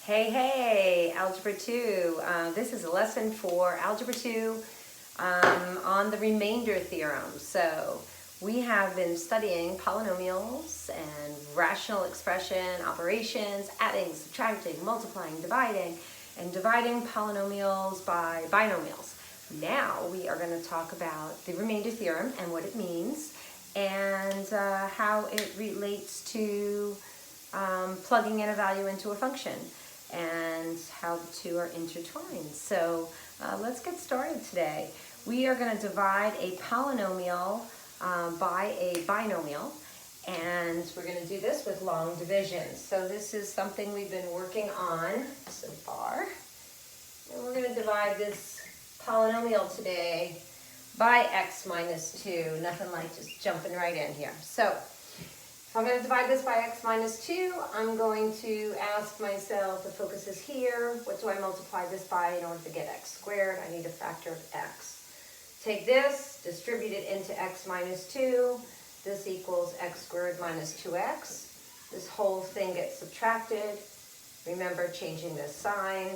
Hey, Algebra 2. This is a lesson for Algebra 2 on the remainder theorem. So we have been studying polynomials and rational expression operations, adding, subtracting, multiplying, dividing, and dividing polynomials by binomials. Now we are going to talk about the remainder theorem and what it means and how it relates to plugging in a value into a function and how the two are intertwined. So let's get started today. We are going to divide a polynomial by a binomial, and we're going to do this with long division. So this is something we've been working on so far. And we're going to divide this polynomial today by x minus 2. Nothing like just jumping right in here. So if I'm going to divide this by x minus 2, I'm going to ask myself, the focus is here, what do I multiply this by in order to get x squared? I need a factor of x. Take this, distribute it into x minus 2. This equals x squared minus 2x. This whole thing gets subtracted. Remember changing this sign,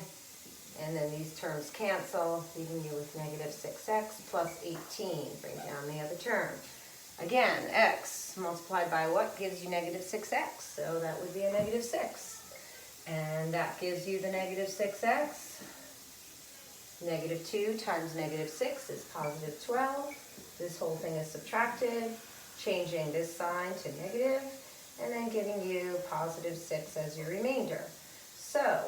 and then these terms cancel, leaving you with negative 6x plus 18. Bring down the other term. Again, x multiplied by what gives you negative 6x? So that would be a negative 6. And that gives you the negative 6x. Negative 2 times negative 6 is positive 12. This whole thing is subtracted, changing this sign to negative, and then giving you positive 6 as your remainder. So,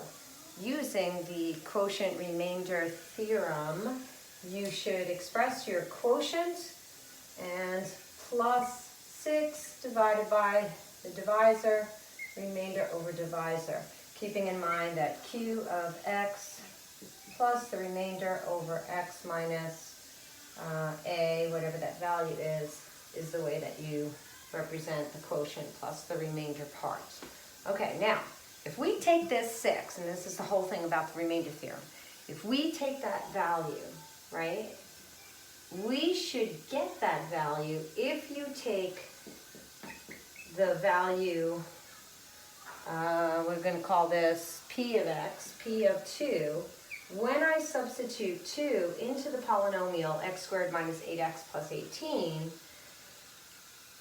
using the quotient remainder theorem, you should express your quotient and plus 6 divided by the divisor, remainder over divisor. Keeping in mind that q of x plus the remainder over x minus a, whatever that value is the way that you represent the quotient plus the remainder part. Okay, now, if we take this 6, and this is the whole thing about the remainder theorem, if we take that value, right, we should get that value if you take the value, we're going to call this p of x, p of 2. When I substitute 2 into the polynomial x squared minus 8x plus 18,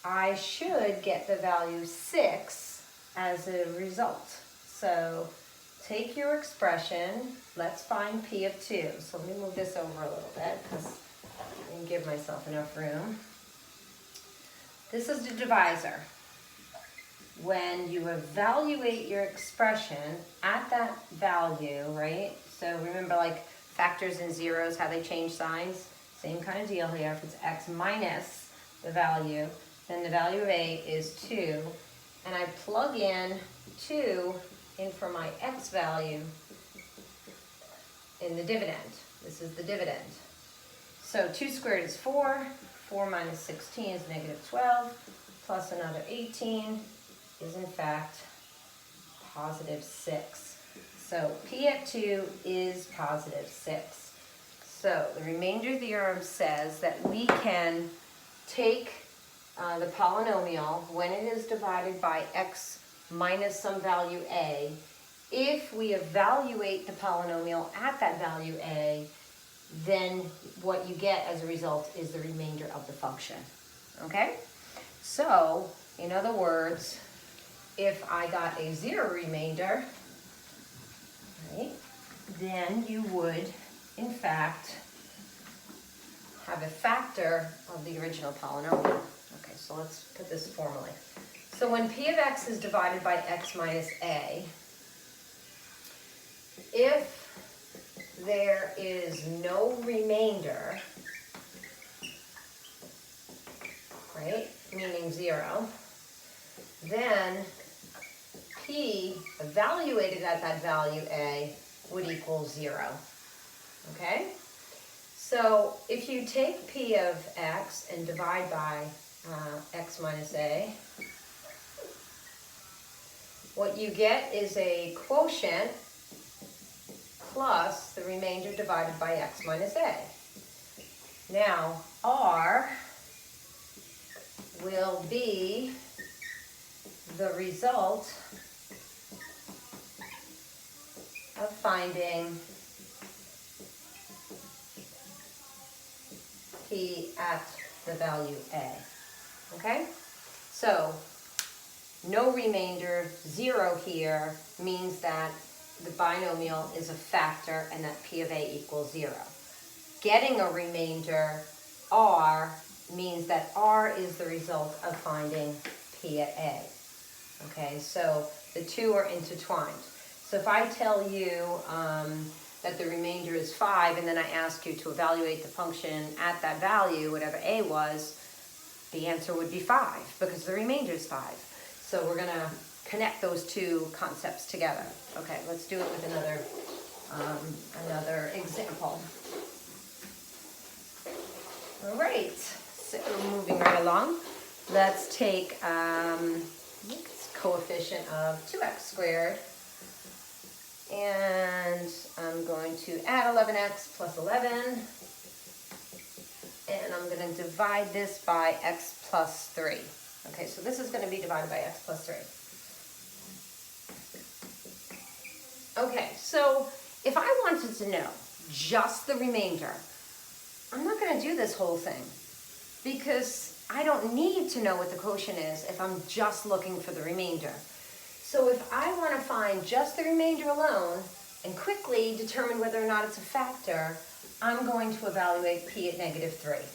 I should get the value 6 as a result. So take your expression, let's find p of 2. So let me move this over a little bit because I can give myself enough room. This is the divisor. When you evaluate your expression at that value, right? So remember, like factors and zeros, how they change signs? Same kind of deal here. If it's x minus the value, then the value of a is 2. And I plug in 2 in for my x value in the dividend. This is the dividend. So 2 squared is 4. 4 minus 16 is negative 12. Plus another 18 is in fact positive 6. So p at 2 is positive 6. So the remainder theorem says that we can take the polynomial when it is divided by x minus some value a. If we evaluate the polynomial at that value a, then what you get as a result is the remainder of the function. Okay? So, in other words, if I got a 0 remainder, right, then you would, in fact, have a factor of the original polynomial. Okay, so let's put this formally. So when p of x is divided by x minus a, if there is no remainder, right, meaning 0, then p evaluated at that value a would equal 0. Okay? So if you take p of x and divide by x minus a, what you get is a quotient plus the remainder divided by x minus a. Now, r will be the result of finding P at the value A. Okay? So, no remainder, 0 here, means that the binomial is a factor and that P of A equals 0. Getting a remainder, R, means that R is the result of finding P at A. Okay, so the two are intertwined. So if I tell you that the remainder is 5, and then I ask you to evaluate the function at that value, whatever A was, the answer would be 5, because the remainder is 5. So we're going to connect those two concepts together. Okay, let's do it with another example. All right, so moving right along, let's take coefficient of 2x squared, and I'm going to add 11x plus 11, and I'm going to divide this by x plus 3. Okay, so this is going to be divided by x plus 3. Okay, so if I wanted to know just the remainder, I'm not going to do this whole thing, because I don't need to know what the quotient is if I'm just looking for the remainder. So if I want to find just the remainder alone and quickly determine whether or not it's a factor, I'm going to evaluate P at -3.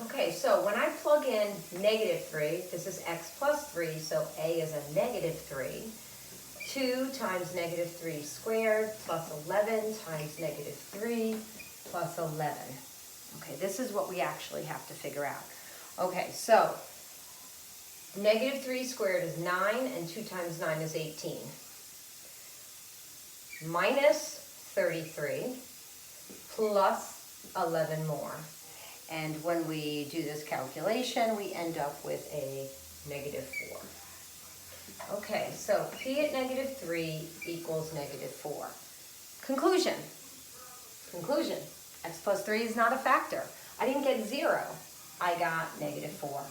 Okay, so when I plug in -3, this is x plus 3, so A is a -3. 2 times -3 squared plus 11 times -3 plus 11. Okay, this is what we actually have to figure out. Okay, so -3 squared is 9, and 2 times 9 is 18. Minus 33 plus 11 more. And when we do this calculation, we end up with a -4. Okay, so P at -3 equals -4. Conclusion. Conclusion. X plus 3 is not a factor. I didn't get 0. I got -4.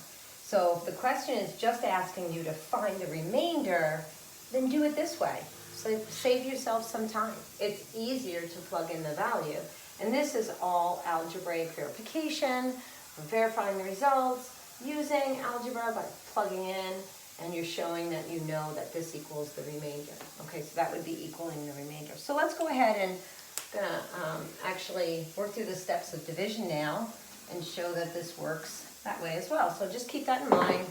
So if the question is just asking you to find the remainder, then do it this way. So save yourself some time. It's easier to plug in the value. And this is all algebraic verification, verifying the results, using algebra by plugging in, and you're showing that you know that this equals the remainder. Okay, so that would be equaling the remainder. So let's go ahead and gonna actually work through the steps of division now and show that this works that way as well. So just keep that in mind.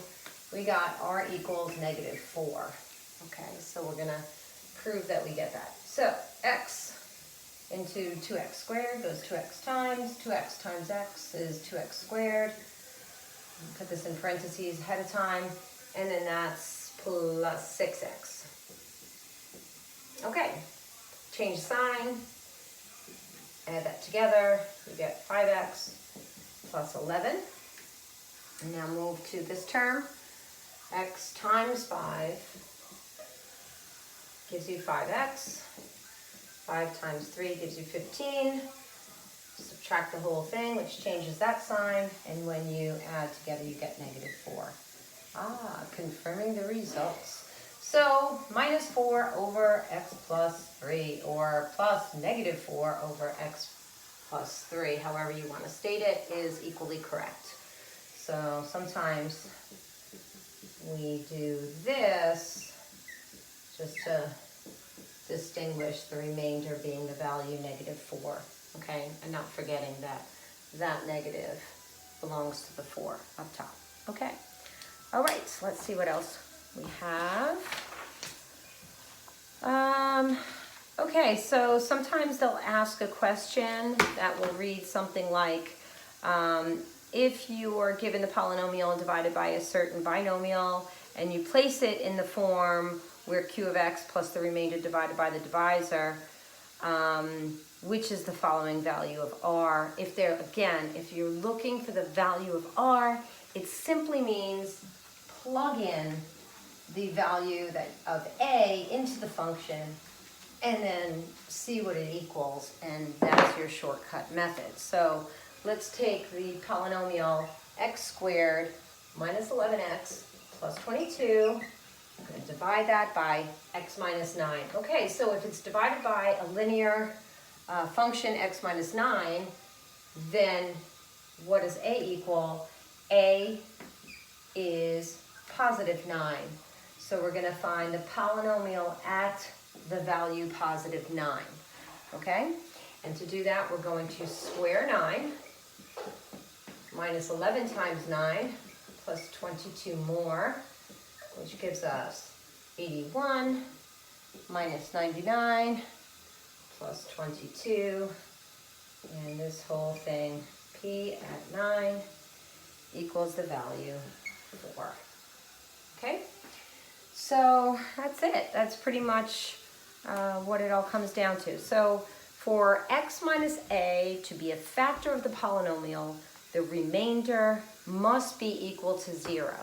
We got R equals -4. Okay, so we're gonna prove that we get that. So x into 2x squared goes 2x times. 2x times x is 2x squared. Put this in parentheses ahead of time. And then that's plus 6x. Okay, change sign. Add that together. You get 5x plus 11. And now move to this term. X times 5 gives you 5x. 5 times 3 gives you 15. Subtract the whole thing, which changes that sign. And when you add together, you get -4. Confirming the results. So -4 over x plus 3, or plus -4 over x plus 3, however you want to state it, is equally correct. So sometimes we do this just to distinguish the remainder being the value -4, okay? And not forgetting that that negative belongs to the 4 up top, okay? All right, so let's see what else we have. Okay, so sometimes they'll ask a question that will read something like, if you are given the polynomial and divided by a certain binomial, and you place it in the form where q of x plus the remainder divided by the divisor, which is the following value of r? If you're looking for the value of r, it simply means plug in the value of a into the function and then see what it equals, and that's your shortcut method. So let's take the polynomial x squared minus 11x plus 22 I'm going to divide that by x minus 9. Okay, so if it's divided by a linear function x minus 9, then what does a equal? A is positive 9. So we're going to find the polynomial at the value positive 9. Okay? And to do that, we're going to square 9. Minus 11 times 9 plus 22 more, which gives us 81 minus 99 plus 22. And this whole thing, p at 9, equals the value 4. Okay? So that's it. That's pretty much what it all comes down to. So for x minus a to be a factor of the polynomial, the remainder must be equal to 0.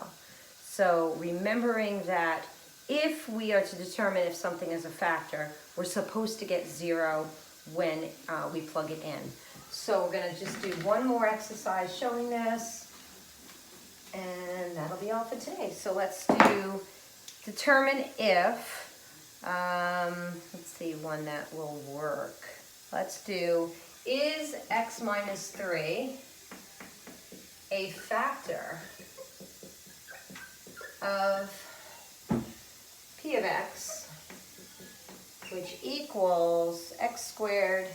So remembering that if we are to determine if something is a factor, we're supposed to get 0 when we plug it in. So we're going to just do one more exercise showing this, and that'll be all for today. So let's do determine if, let's see, one that will work. Let's do, is x minus 3 a factor of p of x, which equals x squared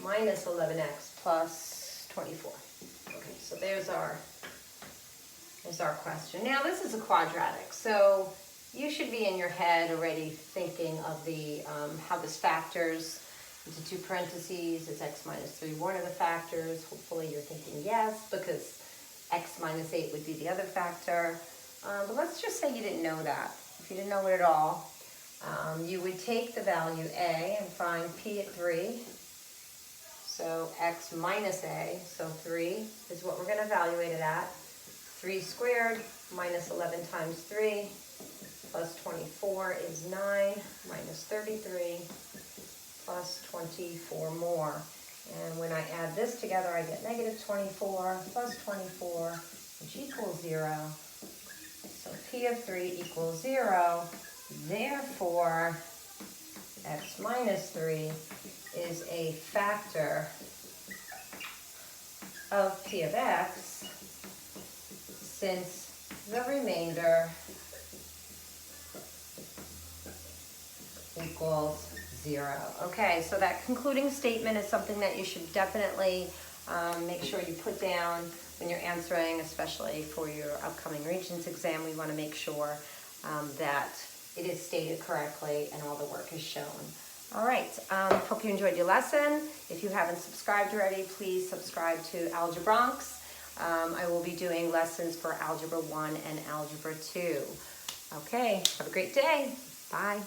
minus 11x plus 24. Okay, so there's our question. Now this is a quadratic, so you should be in your head already thinking of the how this factors into two parentheses. Is x minus 3 one of the factors? Hopefully you're thinking yes, because x minus 8 would be the other factor. But let's just say you didn't know that. If you didn't know it at all, you would take the value a and find p at 3. So x minus a, so 3 is what we're going to evaluate it at. 3 squared minus 11 times 3 plus 24 is 9 minus 33 plus 24 more. And when I add this together, I get negative 24 plus 24, which equals 0. So p of 3 equals 0. Therefore, x minus 3 is a factor of p of x, since the remainder equals 0. Okay, so that concluding statement is something that you should definitely make sure you put down when you're answering, especially for your upcoming Regents exam. We want to make sure that it is stated correctly and all the work is shown. All right, hope you enjoyed your lesson. If you haven't subscribed already, please subscribe to Algebronx. I will be doing lessons for Algebra 1 and Algebra 2. Okay, have a great day. Bye.